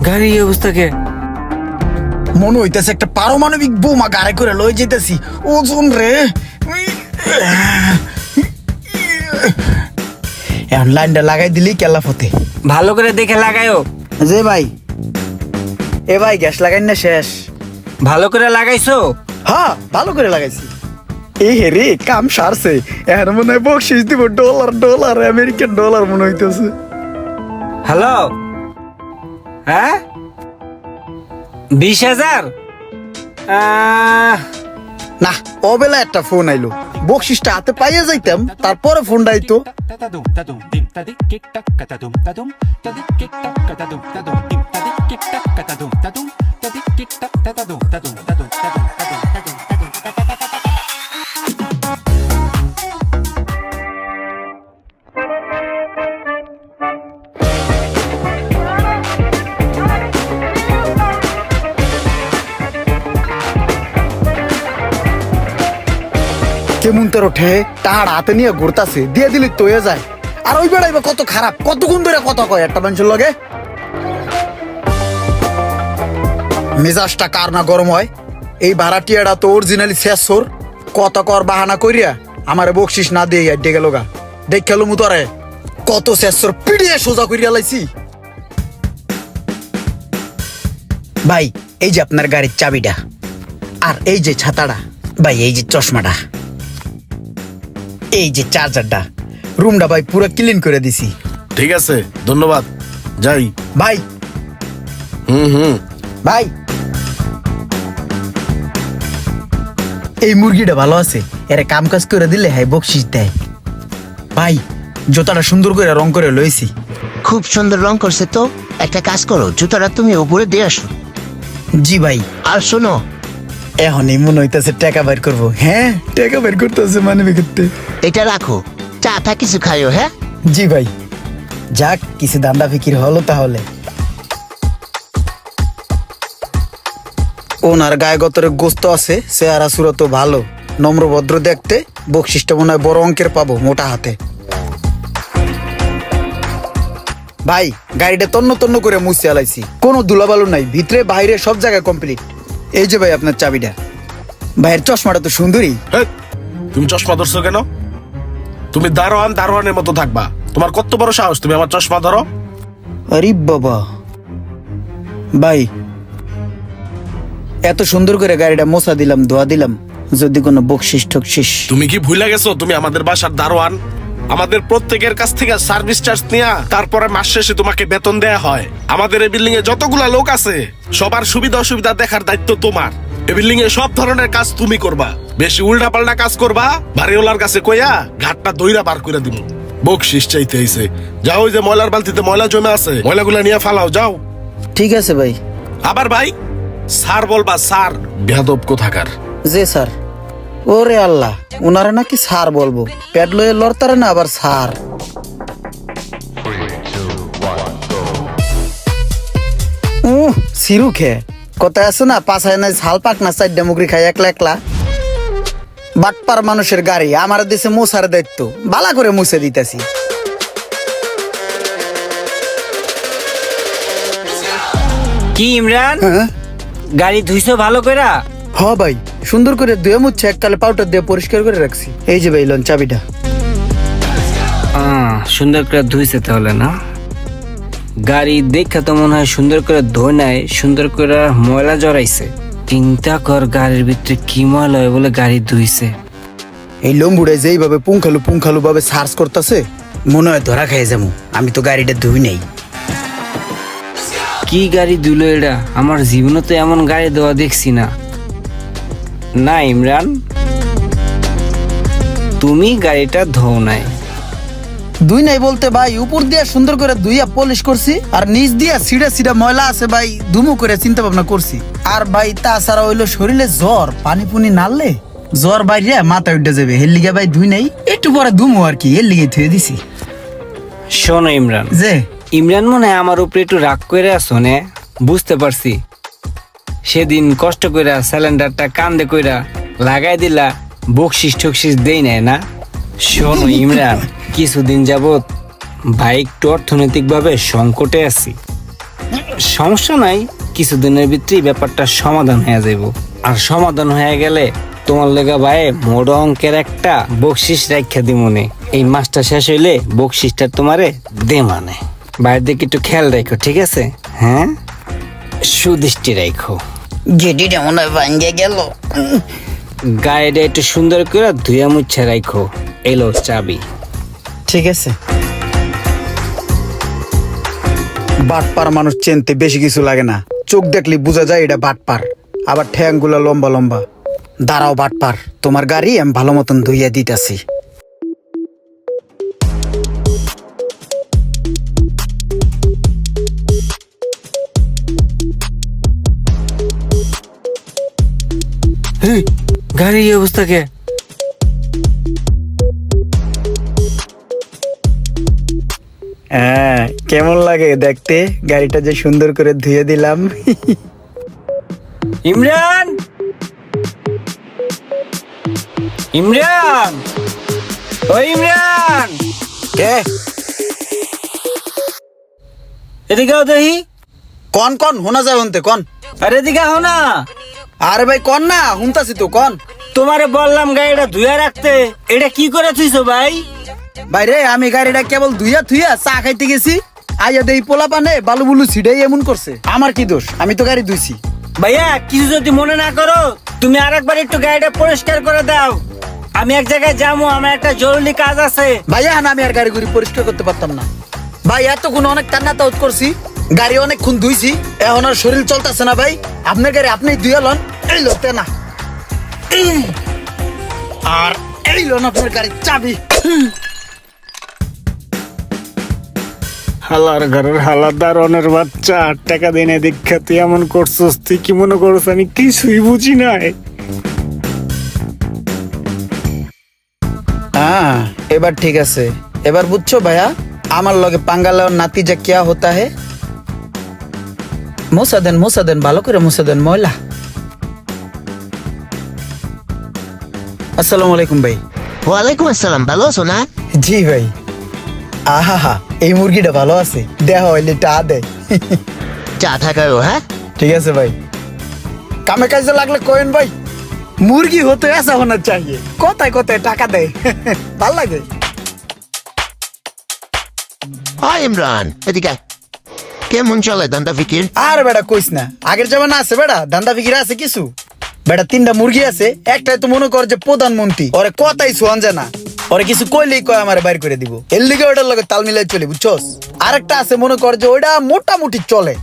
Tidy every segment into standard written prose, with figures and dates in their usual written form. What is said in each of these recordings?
গাড়ি এই অবস্থা কে? মনে হইতেছে একটা পারমাণবিক বোমা গাড়ি করে লয়ে যেতেছি। ওজন রে, এখন লাইনটা লাগাই দিলি কেলা ফতে। ভালো করে দেখে লাগাইও। যে ভাই, এ ভাই গ্যাস লাগাই না শেষ? ভালো করে লাগাইছো? হ্যাঁ ভালো করে লাগাইছি। এই হে রে, কাম সারছে। এখন মনে হয় বকশিস দিব ডলার আমেরিকান ডলার মনে হইতেছে। হ্যালো, হ্যাঁ 20,000? না, অবেলা একটা ফোন আইলো, বকশিসটা হাতে পাইয়া যাইতাম, তারপরে ফোনটা আইতো। কেমন তোর ওঠে, টাহার হাতে নিয়ে ঘুরতাছে, দিয়ে দিলি তো হয়ে যায়। আর ওই বেড়াইবা কত খারাপ, কতক্ষণ ধরে কথা কয় একটা মানুষের লগে। মেজাজটা কার না গরম হয়। এই ভাড়াটিয়াটা তো অরিজিনালি শেষর, কত কর বাহানা করিয়া আমারে বকশিস না দিয়ে আড্ডে গেল গা। দেখ খেলো মু তোরে কত শেষর পিড়িয়ে সোজা করিয়া লাইছি। ভাই এই যে আপনার গাড়ির চাবিটা, আর এই যে ছাতাটা, ভাই এই যে চশমাটা, এই যে চার্জারটা, রুমটা ভাই পুরো ক্লিন করে দিছি। ঠিক আছে, ধন্যবাদ, যাই। ভাই হুম ভাই, এই মুরগিটা ভালো আছে, এর কাম কাজ করে দিলে হ্যাঁ বকশিস দেয়। ভাই জুতাটা সুন্দর করে রং করে লইছি। খুব সুন্দর রং করছে তো। একটা কাজ করো, জুতোটা তুমি উপরে দিয়ে আসো। জি ভাই। আর শোনো, এখনই মনে হইতেছে টাকা বের করবো। হ্যাঁ টাকা বের করতেছে মানে করতে। এটা রাখো, চাটা কিছু খাইও। হ্যাঁ জি ভাই। যাক কিছু দান্দা ফিকির হলো তাহলে। ওনার গায়ে গতরে গোস্ত আছে, চেহারা সুরত ভালো, নম্র ভদ্র দেখতে, বকশিসটা মনে হয় বড় অঙ্কের পাবো মোটা হাতে। ভাই গাড়িটা তন্ন তন্ন করে মুছে আলাইছি, কোনো ধুলাবালু নাই, ভিতরে বাইরে সব জায়গায় কমপ্লিট। এই যে ভাই আপনার চাবিটা। ভাইয়ের চশমাটা তো সুন্দরী। হেৎ, তুমি চশমা ধরছো কেন? তুমি দারোয়ানের মতো থাকবা। তোমার কত বড় সাহস, তুমি আমার চশমা ধরো? আরে বাবা, ভাই এত সুন্দর করে গাড়িটা মোছা দিলাম, ধোয়া দিলাম, যদি কোনো বকশিস ঠকশিস। তুমি কি ভুলে গেছো তুমি আমাদের বাসার দারোয়ান? আমাদের প্রত্যেকের কাছ থেকে সার্ভিস চার্জ নেয়া, তারপরে মাস শেষে তোমাকে বেতন দেয়া হয়। আমাদের এই বিল্ডিং এ যতগুলা লোক আছে সবার সুবিধা অসুবিধা দেখার দায়িত্ব তোমার। এই বিল্ডিং এ সব ধরনের কাজ তুমি করবা। বেশি উল্টা পাল্টা কাজ করবা, বাড়িওয়ালার কাছে কইয়া ঘাটটা দইরা বার করে দিব। বকশিস চাইতে আইছে। যাও, ওই যে ময়লার বালতিতে ময়লা জমে আছে, ময়লাগুলা নিয়ে ফালাও, যাও। ঠিক আছে ভাই। আবার ভাই স্যার বলবা, স্যার বেয়াদব কোথাকার। জি স্যার। ওরে আল্লাহ, ওনারা নাকি স্যার বলবো, পেট লয়ে লড়তারে না আবার স্যার। সিরু খে কথায় আছে না, পাছায় নাই ঝাল পাক না, চারটা মুগরি খাই একলা একলা। বাটপার মানুষের গাড়ি আমার দেশে মোছার দায়িত্ব, বালা করে মুছে দিতেছি। কি ইমরান, হ্যাঁ গাড়ি ধুইছো ভালো কইরা? হ ভাই, সুন্দর করে ধুয়ে মুচ্ছে এককালে পাউডার দিয়ে পরিষ্কার করে রাখছি। এই যে ভাই লন চাবিটা। সুন্দর করে ধুইছে তাহলে না? গাড়ি দেখা তো মনে হয় সুন্দর করে ধোয় নাই, সুন্দর করে ময়লা জড়াইছে। চিন্তা কর গাড়ির ভিতরে কি ময়লা হয় বলে গাড়ি ধুইছে। এই লম্বুড়ে যেইভাবে পুঙ্খালু ভাবে সার্চ করতেছে, মনে হয় ধরা খাই যাবো। আমি তো গাড়িটা ধুই নাই। কি গাড়ি ধুলো এটা? আমার জীবনে তো এমন গাড়ি দেওয়া দেখছি না। না ইমরান, তুমি গাড়িটা ধোও নাই। দুই নাই বলতে ভাই, উপর দিয়ে সুন্দর করে ধুইয়া পলিশ করছি, আর নিচ দিয়া সিডা ময়লা আছে ভাই, ধুমু করে চিন্তা ভাবনা করছি। আর ভাই তাছাড়া হইলো শরীরে জ্বর, পানি পুনি নাড়লে জ্বর বাইরে মাথা উঠে যাবে, হের লিগে ভাই ধুই নাই, একটু পরে ধুমু আর কি, এর লিগে ধুয়ে দিছি। শোনো ইমরান, যে ইমরান মনে হয় আমার উপরে একটু রাগ করে আসো নে, বুঝতে পারছি। সেদিন কষ্ট কইরা সিলিন্ডারটা কান্দে কইরা লাগাই দিলা, বকশিস টকশিস দেই নাই না? শোনো ইমরান, কিছুদিন যাবত ভাই একটু অর্থনৈতিক ভাবে সংকটে আছি। সমস্যা নাই, কিছুদিনের ভিতরেই ব্যাপারটা সমাধান হয়ে যাইব। আর সমাধান হয়ে গেলে তোমার লেগা ভাই মোড় অঙ্কের একটা বকশিস রাখা দিমনে। এই মাসটা শেষ হইলে বকশিসটা তোমারে দে মানে। বাইরের দিকে একটু খেয়াল রাখো, ঠিক আছে? হ্যাঁ, সুদৃষ্টি রাখো। গেটিটা মনে হয় ভাঙ্গে গেল। গাড়িটা একটু সুন্দর করে ধুয়া মুছে রাখো। এলো চাবি। ঠিক আছে। বাটপার মানুষ চেনতে বেশি কিছু লাগে না, চোখ দেখলে বোঝা যায় এটা বাটপার। আবার ঠ্যাংগুলা লম্বা লম্বা। দাঁড়াও বাটপার, তোমার গাড়ি আমি ভালো মতন ধুইয়া দিতেছি। গাড়ির এই অবস্থা কে? হ্যাঁ, কেমন লাগে দেখতে গাড়িটা যে সুন্দর করে ধুয়ে দিলাম। ইমরান, ইমরান, ও ইমরান, কে? এদিকে আও দেখি। কন কন হোনা যায় হনতে কন। আরে এদিকে আও না। আরে ভাই কন না, হুনতাছি তো কন। তোমারে বললাম গাড়িটা ধুয়া রাখতে, এটা কি করে থুইছো ভাই? ভাই রে, আমি গাড়িটা কেবল ধুইয়া থুইয়া চা খাইতে গেছি, আইয়া দেই পোলা পানে বালু বুলু ছিটাই এমন করছে। আমার কি দোষ? আমি তো গাড়ি ধুইছি। ভাইয়া কিছু যদি মনে না করো, তুমি আরেকবার একটু গাড়িটা পরিষ্কার করে দাও। আমি এক জায়গায় যাবো, আমার একটা জরুরি কাজ আছে। ভাইয়া না, আমি আর গাড়ি গুড়ি পরিষ্কার করতে পারতাম না। ভাই এতক্ষণ অনেক কান্না তাউত করছি, গাড়ি অনেকক্ষণ ধুইছি, এখন আর শরীর চলতেছে না। ভাই আপনার গাড়ি আপনি ধুয়ে লন, এই লোতে না। আর এই লোন আপনার গাড়ির চাবি। হালার ঘরের হালাদারনের বাচ্চা, 8 টাকা দেনে দীক্ষা তুই এমন করছস। তুই কি মনে করছ আমি কিছুই বুঝি নাই? হ্যাঁ, এবার ঠিক আছে। এবার বুঝছো ভাইয়া, আমার লগে পাঙ্গাল নাতি যা কিয়া হতা হে। মুসা দেন ভালো করে মুসা দেন ময়লা। আসসালামু আলাইকুম ভাই। ওয়ালাইকুম আসসালাম, ভালো আছো না? জি ভাই। আহা, এই মুরগিটা ভালো আছে, দেহ হইলে টা দেয়। চা থাকারও, হ্যাঁ? ঠিক আছে ভাই, কামে কাজে লাগলে কোয়েন ভাই। মুরগি হতে ऐसा होना चाहिए, কোথায় কোথায় টাকা দেয়। ভাল লাগে। হাই ইমরান, এদিকে আয়। কেমন চলে দান্দা ফিকির? আর বেটা কইস না, আগের জামানা আছে বেটা, ধান্দা ফিকির আছে কিছু। বেটা 3টা মুরগি আছে, একটাই তো মনে কর যে প্রধানমন্ত্রী, ওরে কথাই শোন যায় না। ওরে কিছু কইলেই কয় আমার বাইর করে দিব, এর লিগে ওটার লগে তাল মিলাই চলে, বুঝছস? আরেকটা আছে মনে কর যে ওইটা মোটামুটি চলে।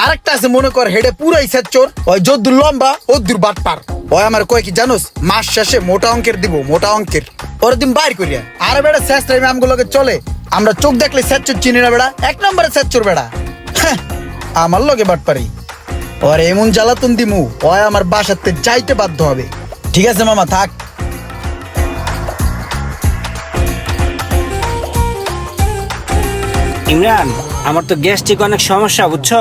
আরেকটা আছে মনে কর হেডে পুরাই সেচর, ওই যদ্দুর লম্বা ওদ্দুর বাটপার। ওই আমার কয় কি জানোস, মাস শেষে মোটা অঙ্কের দিব, মোটা অঙ্কের। ওরে দিন বাইর করিয়া। আরে বেটা শেষ টাইমে আমগুলোকে চলে, আমরা চোখ দেখলে সেচর চিনি না বেটা, 1 নম্বরে সেচর বেটা। হ্যাঁ, আমার লগে বাটপারি। ওর এমন জ্বালাতন দিমু, ওই আমার বাসাতে যাইতে বাধ্য হবে। ঠিক আছে মামা, থাক। ইমরান, আমার তো গ্যাস্ট্রিক অনেক সমস্যা, বুঝছো?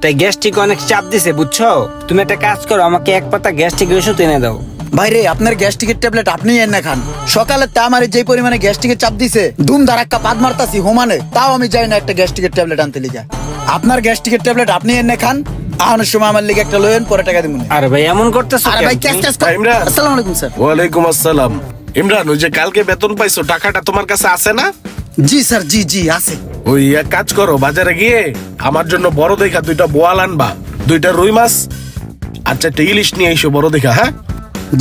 তাই গ্যাস্ট্রিক অনেক চাপ দিছে, বুঝছো? তুমি একটা কাজ করো, আমাকে 1 পাতা গ্যাস্ট্রিক ওষুধ এনে দাও। ভাইরে, আপনার গ্যাস্ট্রিকের ট্যাবলেট আপনি এনে খান। সকালে তা আমার যেই পরিমাণে গ্যাস্ট্রিকের চাপ দিছে, ধুম ধারাক্কা পাদ মারতাছি হোমানে, তাও আমি যাই না একটা গ্যাস্ট্রিকের ট্যাবলেট আনতে লিগা। আপনার গ্যাস্ট্রিকের ট্যাবলেট আপনি এনে খান, আহানোর সময় আমার লিগে একটা লয়েন, পরে টাকা দিমুন। আরে ভাই এমন করতেছো আরে কেন ভাই তুমি? ক্যাশ ট্যাশ কর। ইমরান। আসসালামু আলাইকুম স্যার। ওয়ালাইকুম আসসালাম। ইমরান, ওই যে কালকে বেতন পাইছো, টাকাটা তোমার কাছে আছে না? জি স্যার, জি জি আছে। ওই এক কাজ করো, বাজারে গিয়ে আমার জন্য বড় দেখা 2টা বোয়াল আনবা, 2টা রুই মাছ, আচ্ছা একটা ইলিশ নিয়ে এসো বড় দেখা। হ্যাঁ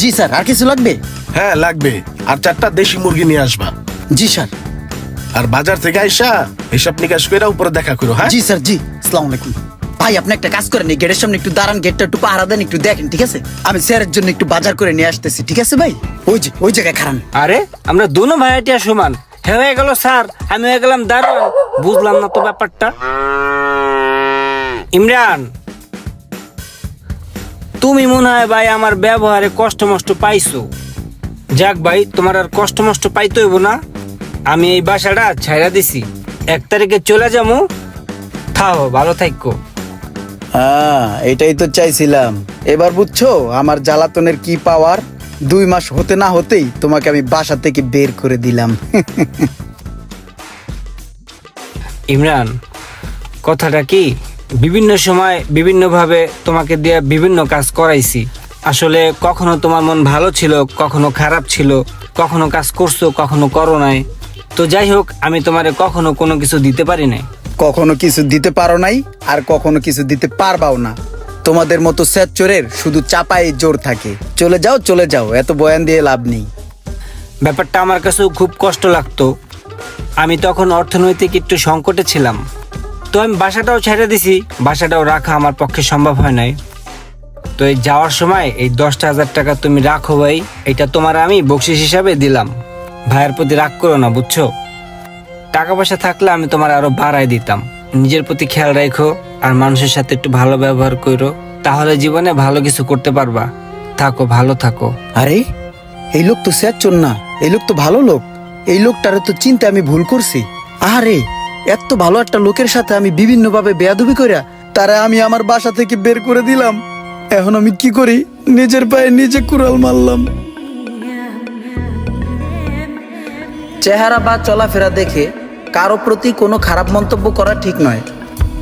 জি স্যার, আর কিছু লাগবে? হ্যাঁ লাগবে। আর 4টা দেশি মুরগি নিয়ে আসবা। জি স্যার। আর বাজার থেকে আইসা হিসাব নিকাশ করে উপরে দেখা করো। হ্যাঁ জি স্যার, জি। আসসালামু আলাইকুম। ভাই আপনি একটা কাজ করেন, এই গেটের সামনে একটু দাঁড়ান, গেটটা একটু পাহারা দেন, একটু দেখেন, ঠিক আছে? আমি স্যারের জন্য একটু বাজার করে নিয়ে আসতেছি, ঠিক আছে ভাই? ওই জায়গায় খারান। আরে আমরা দুনো ভাইয়াটিয়া সমান। হয়ে গেল স্যার, আমি হয়ে গেলাম দারোয়ান। বুঝলাম না তো ব্যাপারটা। ইমরান, তুমি মনে হয় ভাই আমার ব্যবহারে কষ্ট মষ্ট পাইছো। যাক ভাই, তোমার আর কষ্ট মষ্ট পাইতে হইব না। আমি এই বাসাটা ছাইরা দিছি, 1 তারিখে চলে যাবো। থাও, ভালো থাকো। হ্যাঁ, এটাই তো চাইছিলাম। এবার বুঝছো আমার জ্বালাতনের কি পাওয়ার। 2 মাস হতে না হতেই তোমাকে আমি বাসা থেকে বের করে দিলাম। ইমরান, কথাটা কি, বিভিন্ন সময় বিভিন্নভাবে তোমাকে দিয়ে বিভিন্ন কাজ করাইছি। আসলে কখনো তোমার মন ভালো ছিল, কখনো খারাপ ছিল, কখনো কাজ করছো, কখনো করো নাই। তো যাই হোক, আমি তোমারে কখনো কোনো কিছু দিতে পারি নাই। কখনো কিছু দিতে পারো নাই, আর কখনো কিছু দিতে পারবাও না। তোমাদের মতো স্যাদ চোরের শুধু চাপাই জোর থাকে। চলে যাও, এত বয়ান দিয়ে লাভ নেই। ব্যাপারটা আমার কাছেও খুব কষ্ট লাগতো। আমি তখন অর্থনৈতিক একটু সংকটে ছিলাম, তো আমি বাসাটাও ছেড়ে দিছি। বাসাটাও রাখা আমার পক্ষে সম্ভব হয় নাই। তো এই যাওয়ার সময় এই 10,000 টাকা তুমি রাখো ভাই, এটা তোমার আমি বকশিস হিসাবে দিলাম। ভাইয়ের প্রতি রাগ করো না, বুঝছো? টাকা পয়সা থাকলে আমি তোমার আরো বাড়াই দিতাম। নিজের প্রতি খেয়াল রাখো, আর মানুষের সাথে একটু ভালো ব্যবহার করো, তাহলে জীবনে ভালো কিছু করতে পারবা। থাকো, ভালো থাকো। আরে এই লোক তো স্যাদ চোর না, এই লোক তো ভালো লোক। এই লোকটারে তো চিন্তা আমি ভুল করছি। আরে এত ভালো একটা লোকের সাথে আমি বিভিন্নভাবে বেয়াদবি কইরা তারা আমি আমার বাসা থেকে বের করে দিলাম। এখন আমি কি করি? নিজের পায়ে নিজে কুড়াল মারলাম। চেহারা বা চলাফেরা দেখে কারো প্রতি কোনো খারাপ মন্তব্য করা ঠিক নয়।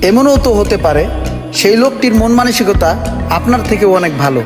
এমনও তো হতে পারে সেই লোকটির মন মানসিকতা আপনার থেকেও অনেক ভালো।